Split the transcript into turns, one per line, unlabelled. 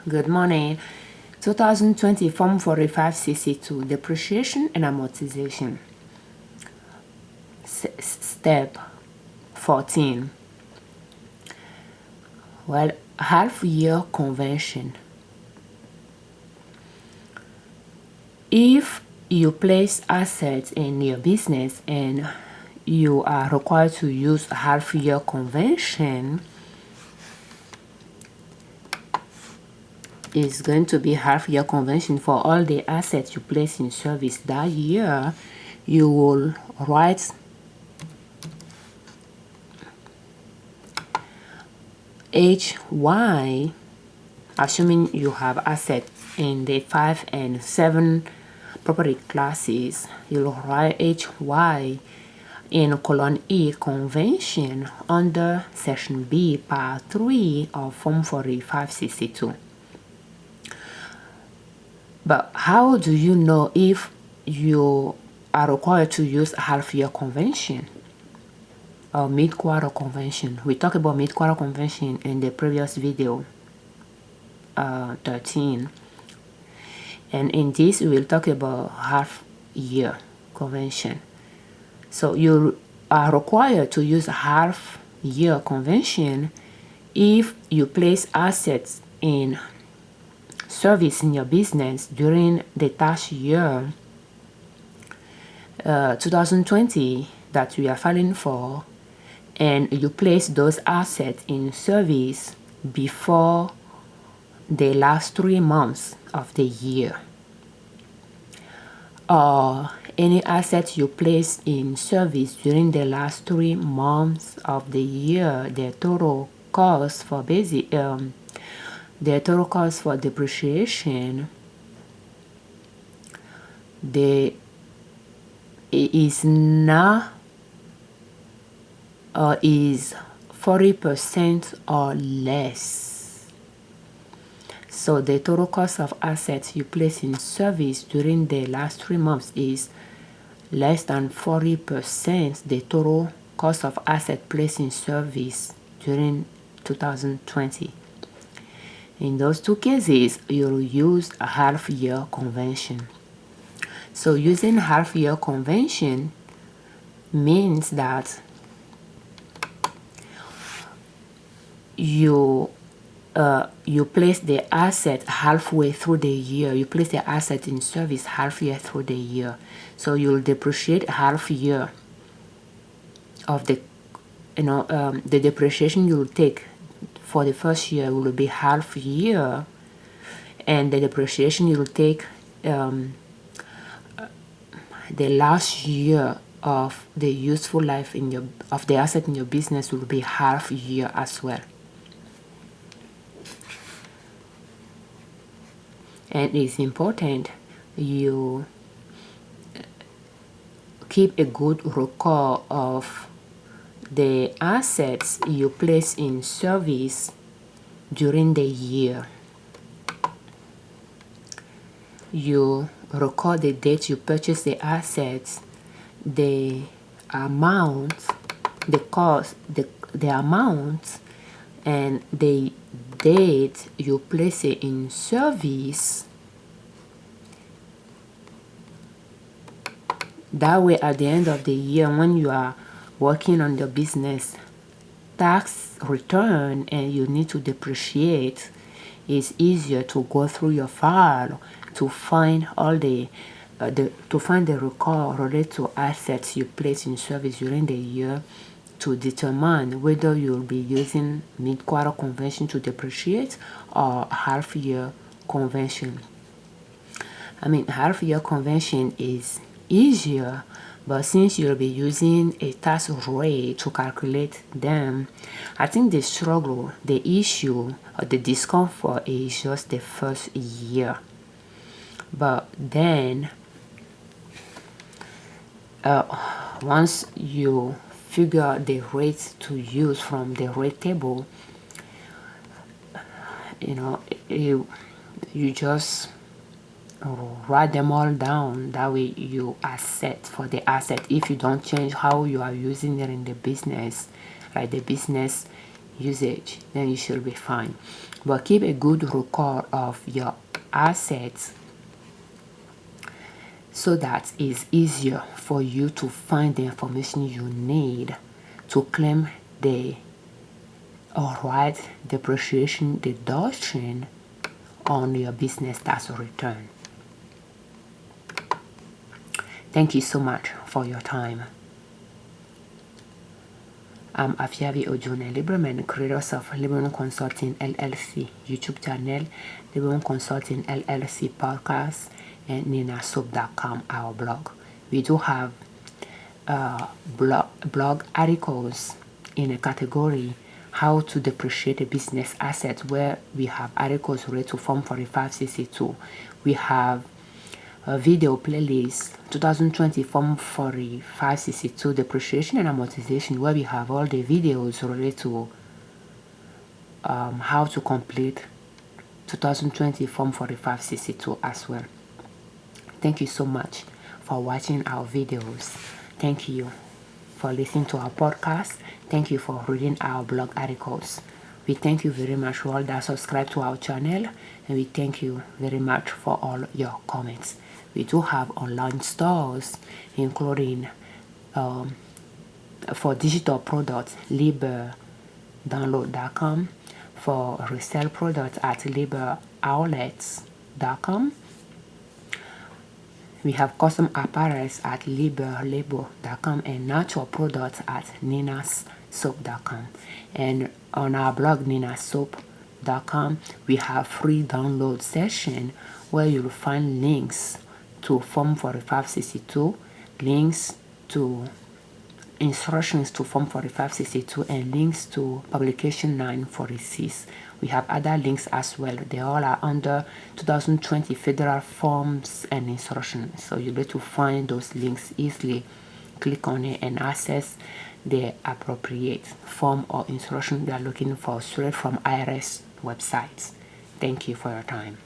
Good morning. 2020 Form 45CC2 Depreciation and Amortization. Step 14. Well, half-year convention. If you place assets in your business and you are required to use half-year convention, is going to be half-year convention for all the assets you place in service that year. You will write HY, assuming you have assets in the 5 and 7 property classes. You'll write HY in column E convention under section B part 3 of Form 45CC2. But how do you know if you are required to use a half-year convention or mid-quarter convention? We talked about mid-quarter convention in the previous video, 13. And in this, we will talk about half-year convention. So you are required to use a half-year convention if you place assets in service in your business during the tax year 2020 that we are filing for, and you place those assets in service before the last 3 months of the year, or any assets you place in service during the last 3 months of the year, the total cost for depreciation is now is 40% or less. So the total cost of assets you place in service during the last 3 months is less than 40% the total cost of asset placed in service during 2020. In those two cases, you'll use a half-year convention. So using half-year convention means that you place the asset halfway through the year. You place the asset in service half-year through the year. So you'll depreciate half year of the, the depreciation you'll take for the first year will be half year, and the depreciation you'll take the last year of the useful life of the asset in your business will be half year as well. And it's important you keep a good record of the assets you place in service during the year. You record the date you purchase the assets, the amount, the cost, the amount, and the date you place it in service. That way, at the end of the year, when you are working on the business tax return and you need to depreciate, it's easier to go through your file to find all the record related to assets you place in service during the year, to determine whether you'll be using mid-quarter convention to depreciate or half-year convention. Half-year convention is easier, but since you'll be using a tax rate to calculate them, I think the struggle, the issue, or the discomfort is just the first year. But then, once you figure out the rates to use from the rate table, you just write them all down. That way you are set for the asset. If you don't change how you are using it in the business, like the business usage, then you should be fine. But keep a good record of your assets so that it's easier for you to find the information you need to claim the depreciation deduction on your business tax return. Thank you so much for your time. I'm Afiabi Ojune Liberman, creators of Liberman Consulting LLC YouTube channel, Liberman Consulting LLC podcast, and ninasoup.com, our blog. We do have blog articles in a category how to depreciate a business asset, where we have articles related to Form 45CC2. We have a video playlist 2020 Form 45CC2 depreciation and amortization, where we have all the videos related to how to complete 2020 Form 45CC2 as well. Thank you so much for watching our videos. Thank you for listening to our podcast. Thank you for reading our blog articles. We thank you very much for all that subscribe to our channel, and we thank you very much for all your comments. We do have online stores, including for digital products, liberdownload.com, for resale products at liberoutlets.com. We have custom apparels at liberlabel.com and natural products at ninasoup.com. And on our blog, ninasoup.com, we have free download session where you'll find links to Form 45CC2, links to instructions to Form 45CC2, and links to Publication 946. We have other links as well. They all are under 2020 Federal Forms and Instructions. So you'll be able to find those links easily. Click on it and access the appropriate form or instruction they are looking for straight from IRS websites. Thank you for your time.